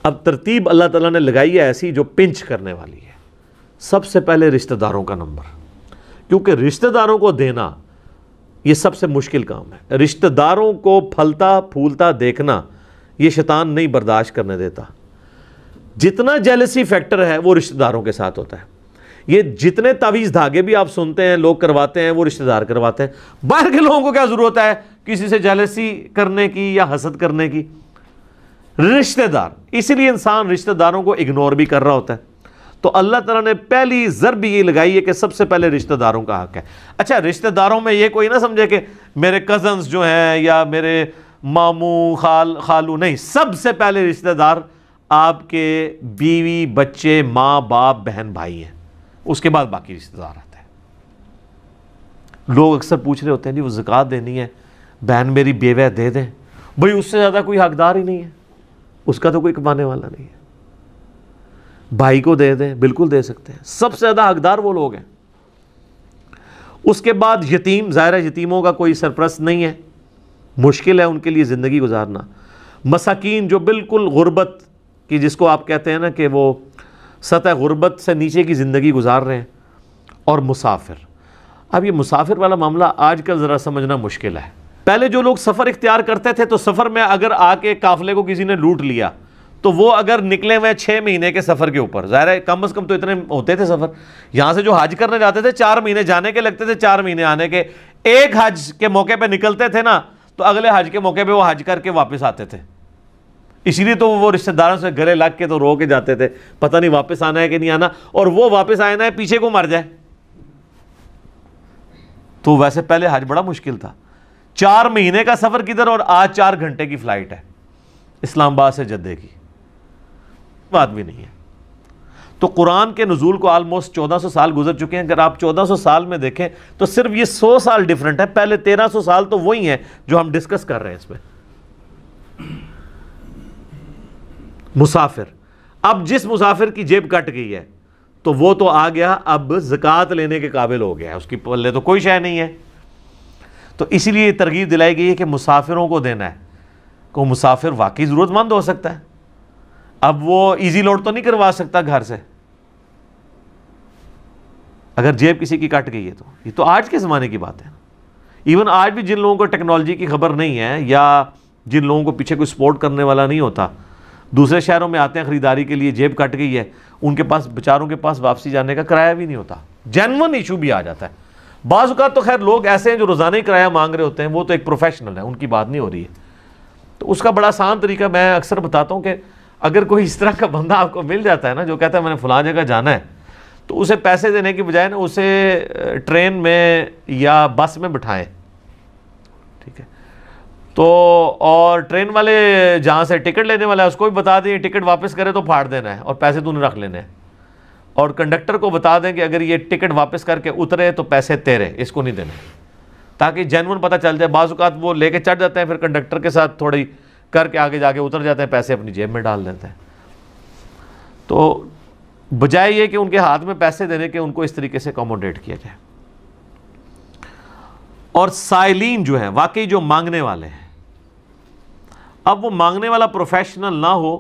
اب ترتیب اللہ تعالیٰ نے لگائی ہے ایسی جو پنچ کرنے والی ہے۔ سب سے پہلے رشتہ داروں کا نمبر، کیونکہ رشتہ داروں کو دینا یہ سب سے مشکل کام ہے۔ رشتہ داروں کو پھلتا پھولتا دیکھنا یہ شیطان نہیں برداشت کرنے دیتا۔ جتنا جیلسی فیکٹر ہے وہ رشتہ داروں کے ساتھ ہوتا ہے۔ یہ جتنے تعویذ دھاگے بھی آپ سنتے ہیں لوگ کرواتے ہیں وہ رشتہ دار کرواتے ہیں۔ باہر کے لوگوں کو کیا ضرورت ہے کسی سے جیلسی کرنے کی یا حسد کرنے کی؟ رشتہ دار، اسی لیے انسان رشتہ داروں کو اگنور بھی کر رہا ہوتا ہے۔ تو اللہ تعالیٰ نے پہلی ضرب یہ لگائی ہے کہ سب سے پہلے رشتہ داروں کا حق ہے۔ اچھا، رشتہ داروں میں یہ کوئی نہ سمجھے کہ میرے کزنز جو ہیں یا میرے ماموں خالو، نہیں، سب سے پہلے رشتہ دار آپ کے بیوی بچے ماں باپ بہن بھائی ہیں، اس کے بعد باقی رشتہ دار آتے ہیں۔ لوگ اکثر پوچھ رہے ہوتے ہیں جی وہ زکوٰۃ دینی ہے، بہن میری بیوہ ہے دے دیں۔ بھئی اس سے زیادہ کوئی حقدار ہی نہیں ہے، اس کا تو کوئی کمانے والا نہیں ہے۔ بھائی کو دے دیں، بالکل دے سکتے ہیں، سب سے زیادہ حقدار وہ لوگ ہیں۔ اس کے بعد یتیم، ظاہر ہے یتیموں کا کوئی سرپرست نہیں ہے، مشکل ہے ان کے لیے زندگی گزارنا۔ مساکین جو بالکل غربت کی، جس کو آپ کہتے ہیں نا کہ وہ سطح غربت سے نیچے کی زندگی گزار رہے ہیں، اور مسافر۔ اب یہ مسافر والا معاملہ آج کل ذرا سمجھنا مشکل ہے۔ پہلے جو لوگ سفر اختیار کرتے تھے تو سفر میں اگر آ کے قافلے کو کسی نے لوٹ لیا تو وہ اگر نکلے ہوئے 6 مہینے کے سفر کے اوپر، ظاہر ہے کم از کم تو اتنے ہوتے تھے سفر۔ یہاں سے جو حج کرنے جاتے تھے 4 مہینے جانے کے لگتے تھے، 4 مہینے آنے کے۔ ایک حج کے موقع پہ نکلتے تھے نا تو اگلے حج کے موقع پہ وہ حج کر کے واپس آتے تھے۔ اسی لیے تو وہ رشتہ داروں سے گلے لگ کے تو رو کے جاتے تھے، پتہ نہیں واپس آنا ہے کہ نہیں آنا، اور وہ واپس آنا ہے پیچھے کو مر جائے۔ تو ویسے پہلے حج بڑا مشکل تھا۔ 4 مہینے کا سفر کدھر، اور آج 4 گھنٹے کی فلائٹ ہے اسلام آباد سے جدے کی، بات بھی نہیں ہے۔ تو قرآن کے نزول کو آلموسٹ 1400 سال گزر چکے ہیں۔ اگر آپ 1400 سال میں دیکھیں تو صرف یہ 100 سال ڈیفرنٹ ہے۔ پہلے 1300 سال تو وہی ہیں جو ہم ڈسکس کر رہے ہیں اس میں۔ مسافر، اب جس مسافر کی جیب کٹ گئی ہے تو وہ تو آ گیا، اب زکوٰۃ لینے کے قابل ہو گیا ہے، اس کی پلے تو کوئی شے نہیں ہے۔ تو اسی لیے ترغیب دلائی گئی ہے کہ مسافروں کو دینا ہے۔ کو مسافر واقعی ضرورت مند ہو سکتا ہے، اب وہ ایزی لوڈ تو نہیں کروا سکتا گھر سے، اگر جیب کسی کی کٹ گئی ہے تو یہ تو آج کے زمانے کی بات ہے۔ ایون آج بھی جن لوگوں کو ٹیکنالوجی کی خبر نہیں ہے، یا جن لوگوں کو پیچھے کوئی سپورٹ کرنے والا نہیں ہوتا، دوسرے شہروں میں آتے ہیں خریداری کے لیے، جیب کٹ گئی ہے، ان کے پاس بیچاروں کے پاس واپسی جانے کا کرایہ بھی نہیں ہوتا، جینون ایشو بھی آ جاتا ہے۔ بعض اوقات تو خیر لوگ ایسے ہیں جو روزانہ ہی کرایہ مانگ رہے ہوتے ہیں، وہ تو ایک پروفیشنل ہے، ان کی بات نہیں ہو رہی ہے۔ تو اس کا بڑا آسان طریقہ میں اکثر بتاتا ہوں کہ اگر کوئی اس طرح کا بندہ آپ کو مل جاتا ہے نا جو کہتا ہے میں نے فلاں جگہ جانا ہے، تو اسے پیسے دینے کی بجائے نا اسے ٹرین میں یا بس میں بٹھائیں، ٹھیک ہے؟ تو اور ٹرین والے جہاں سے ٹکٹ لینے والا ہے اس کو بھی بتا دیں ٹکٹ واپس کرے تو پھاڑ دینا ہے اور پیسے تو نے رکھ لینے ہیں، اور کنڈکٹر کو بتا دیں کہ اگر یہ ٹکٹ واپس کر کے اترے تو پیسے تیرے، اس کو نہیں دینے، تاکہ جینون پتہ چل جائے۔ بعض اوقات وہ لے کے چڑھ جاتے ہیں، پھر کنڈکٹر کے ساتھ تھوڑی کر کے آگے جا کے اتر جاتے ہیں، پیسے اپنی جیب میں ڈال دیتے ہیں۔ تو بجائے یہ کہ ان کے ہاتھ میں پیسے دینے کے ان کو اس طریقے سے اکوموڈیٹ کیا جائے۔ اور سائلین جو ہیں واقعی جو مانگنے والے ہیں، اب وہ مانگنے والا پروفیشنل نہ ہو،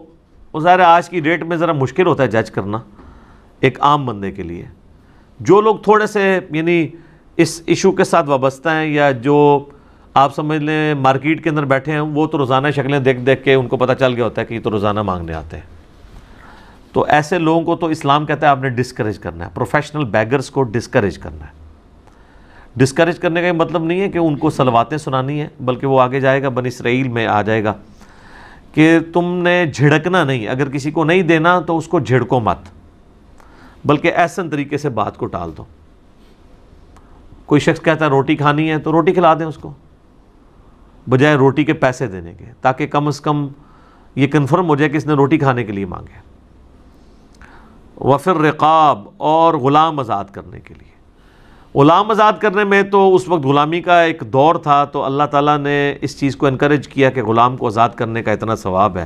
وہ ظاہر آج کی ڈیٹ میں ذرا مشکل ہوتا ہے جج کرنا ایک عام بندے کے لیے۔ جو لوگ تھوڑے سے یعنی اس ایشو کے ساتھ وابستہ ہیں، یا جو آپ سمجھ لیں مارکیٹ کے اندر بیٹھے ہیں، وہ تو روزانہ شکلیں دیکھ دیکھ کے ان کو پتہ چل گیا ہوتا ہے کہ یہ تو روزانہ مانگنے آتے ہیں۔ تو ایسے لوگوں کو تو اسلام کہتا ہے آپ نے ڈسکریج کرنا ہے، پروفیشنل بیگرز کو ڈسکریج کرنا ہے۔ ڈسکریج کرنے کا یہ مطلب نہیں ہے کہ ان کو صلواتیں سنانی ہیں، بلکہ وہ آگے جائے گا، بنی اسرائیل میں آ جائے گا کہ تم نے جھڑکنا نہیں، اگر کسی کو نہیں دینا تو اس کو جھڑکو مت، بلکہ احسن طریقے سے بات کو ٹال دو۔ کوئی شخص کہتا ہے روٹی کھانی ہے تو روٹی کھلا دیں اس کو، بجائے روٹی کے پیسے دینے کے، تاکہ کم از کم یہ کنفرم ہو جائے کہ اس نے روٹی کھانے کے لیے مانگے۔ وفر رقاب، اور غلام آزاد کرنے کے لیے۔ غلام آزاد کرنے میں تو اس وقت غلامی کا ایک دور تھا، تو اللہ تعالیٰ نے اس چیز کو انکریج کیا کہ غلام کو آزاد کرنے کا اتنا ثواب ہے،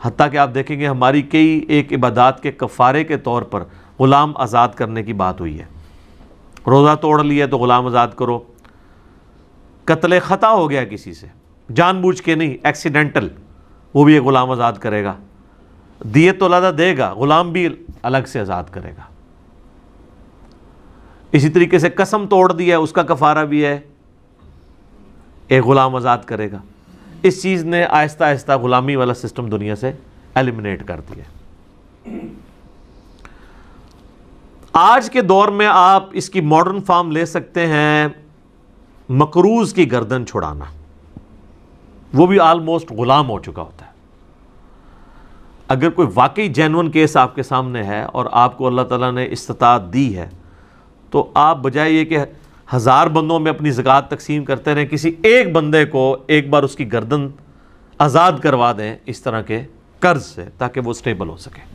حتیٰ کہ آپ دیکھیں گے ہماری کئی ایک عبادات کے کفارے کے طور پر غلام آزاد کرنے کی بات ہوئی ہے۔ روزہ توڑ لیا تو غلام آزاد کرو، قتل خطا ہو گیا کسی سے، جان بوجھ کے نہیں، ایکسیڈنٹل، وہ بھی ایک غلام آزاد کرے گا۔ دیت تو اللہ دے گا، غلام بھی الگ سے آزاد کرے گا۔ اسی طریقے سے قسم توڑ دیا ہے، اس کا کفارہ بھی ہے، ایک غلام آزاد کرے گا۔ اس چیز نے آہستہ آہستہ غلامی والا سسٹم دنیا سے ایلیمنیٹ کر دیا۔ آج کے دور میں آپ اس کی ماڈرن فارم لے سکتے ہیں، مقروض کی گردن چھڑانا، وہ بھی آلموسٹ غلام ہو چکا ہوتا ہے۔ اگر کوئی واقعی جینون کیس آپ کے سامنے ہے اور آپ کو اللہ تعالیٰ نے استطاعت دی ہے، تو آپ بجائے یہ کہ 1000 بندوں میں اپنی زکوٰۃ تقسیم کرتے رہیں، کسی ایک بندے کو ایک بار اس کی گردن آزاد کروا دیں اس طرح کے قرض سے، تاکہ وہ سٹیبل ہو سکے،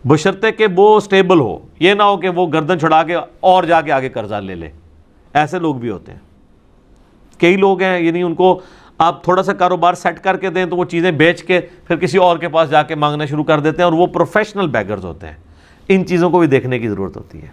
بشرطے کہ وہ سٹیبل ہو، یہ نہ ہو کہ وہ گردن چھڑا کے اور جا کے آگے قرضہ لے لے۔ ایسے لوگ بھی ہوتے ہیں، کئی لوگ ہیں، یعنی ان کو آپ تھوڑا سا کاروبار سیٹ کر کے دیں تو وہ چیزیں بیچ کے پھر کسی اور کے پاس جا کے مانگنا شروع کر دیتے ہیں، اور وہ پروفیشنل بیگرز ہوتے ہیں۔ ان چیزوں کو بھی دیکھنے کی ضرورت ہوتی ہے۔